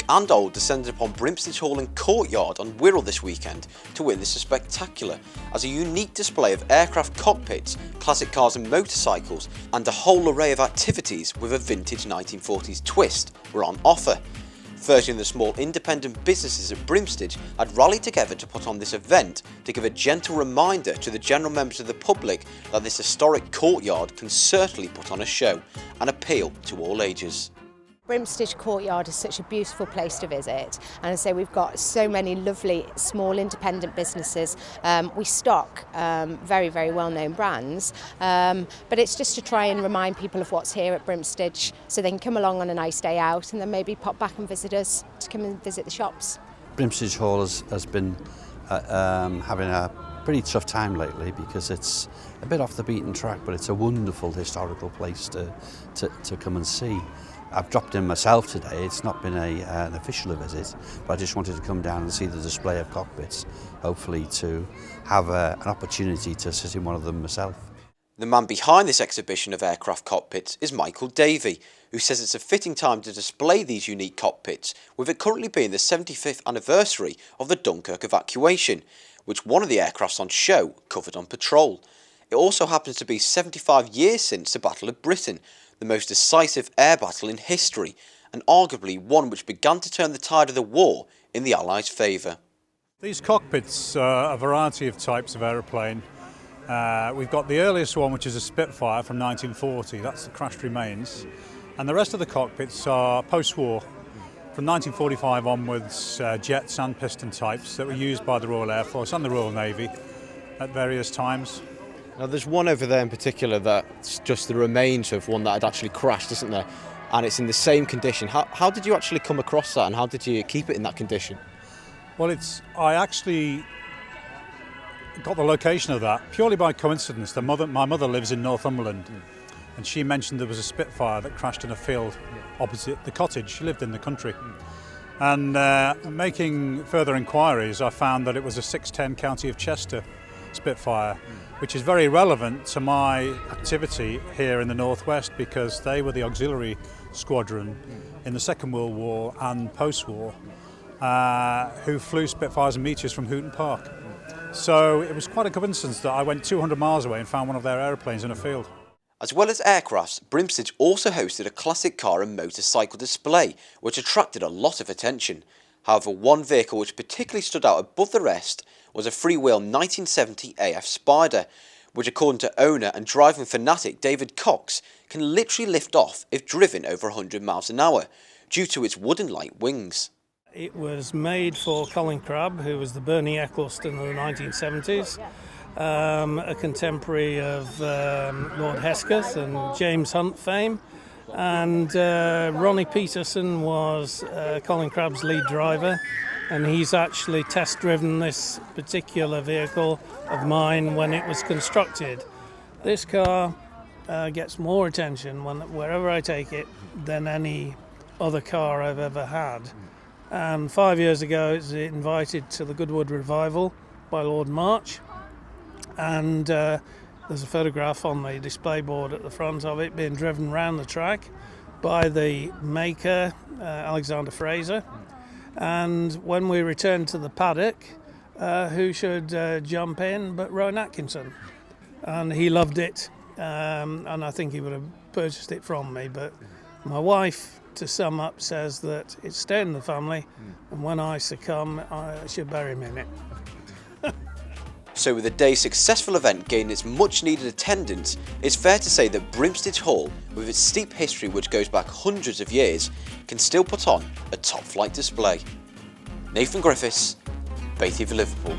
and old descended upon Brimstage Hall Courtyard on Wirral this weekend to witness a spectacular, as a unique display of aircraft cockpits, classic cars and motorcycles, and a whole array of activities with a vintage 1940s twist were on offer. 30 of the small independent businesses at Brimstage had rallied together to put on this event to give a gentle reminder to the general members of the public that this historic courtyard can certainly put on a show and appeal to all ages. Brimstage Courtyard is such a beautiful place to visit, and I say we've got so many lovely small independent businesses. We stock very well-known brands, but it's just to try and remind people of what's here at Brimstage so they can come along on a nice day out and then maybe pop back and visit us to come and visit the shops. Brimstage Hall has been having a pretty tough time lately because it's a bit off the beaten track, but it's a wonderful historical place to come and see. I've dropped in myself today. It's not been an official visit, but I just wanted to come down and see the display of cockpits, hopefully to have an opportunity to sit in one of them myself. The man behind this exhibition of aircraft cockpits is Michael Davey, who says it's a fitting time to display these unique cockpits, with it currently being the 75th anniversary of the Dunkirk evacuation, which one of the aircrafts on show covered on patrol. It also happens to be 75 years since the Battle of Britain, the most decisive air battle in history, and arguably one which began to turn the tide of the war in the Allies' favour. These cockpits are a variety of types of aeroplane. We've got the earliest one, which is a Spitfire from 1940, that's the crashed remains, and the rest of the cockpits are post-war. From 1945 onwards, jets and piston types that were used by the Royal Air Force and the Royal Navy at various times. Now there's one over there in particular that's just the remains of one that had actually crashed, isn't there? And it's in the same condition. How did you actually come across that, and how did you keep it in that condition? Well, I actually got the location of that purely by coincidence. My mother lives in Northumberland, and she mentioned there was a Spitfire that crashed in a field opposite the cottage. She lived in the country. And making further inquiries, I found that it was a 610 County of Chester Spitfire, which is very relevant to my activity here in the Northwest because they were the auxiliary squadron in the Second World War and post-war who flew Spitfires and Meteors from Houghton Park. So it was quite a coincidence that I went 200 miles away and found one of their aeroplanes in a field. As well as aircrafts, Brimstage also hosted a classic car and motorcycle display, which attracted a lot of attention. However, one vehicle which particularly stood out above the rest was a freewheel 1970 AF Spider, which according to owner and driving fanatic David Cox, can literally lift off if driven over 100 miles an hour, due to its wooden light wings. It was made for Colin Crabb, who was the Bernie Eccleston of the 1970s, a contemporary of Lord Hesketh and James Hunt fame. And Ronnie Peterson was Colin Crabb's lead driver, and he's actually test driven this particular vehicle of mine when it was constructed. This car gets more attention wherever I take it than any other car I've ever had. And 5 years ago it was invited to the Goodwood Revival by Lord March, and there's a photograph on the display board at the front of it being driven round the track by the maker, Alexander Fraser. And when we returned to the paddock, who should jump in but Rowan Atkinson? And he loved it, and I think he would have purchased it from me. But my wife, to sum up, says that it's staying in the family, and when I succumb, I should bury him in it. So with the day's successful event gaining its much needed attendance, it's fair to say that Brimstage Hall, with its steep history which goes back hundreds of years, can still put on a top flight display. Nath Griffiths, Bay TV Liverpool.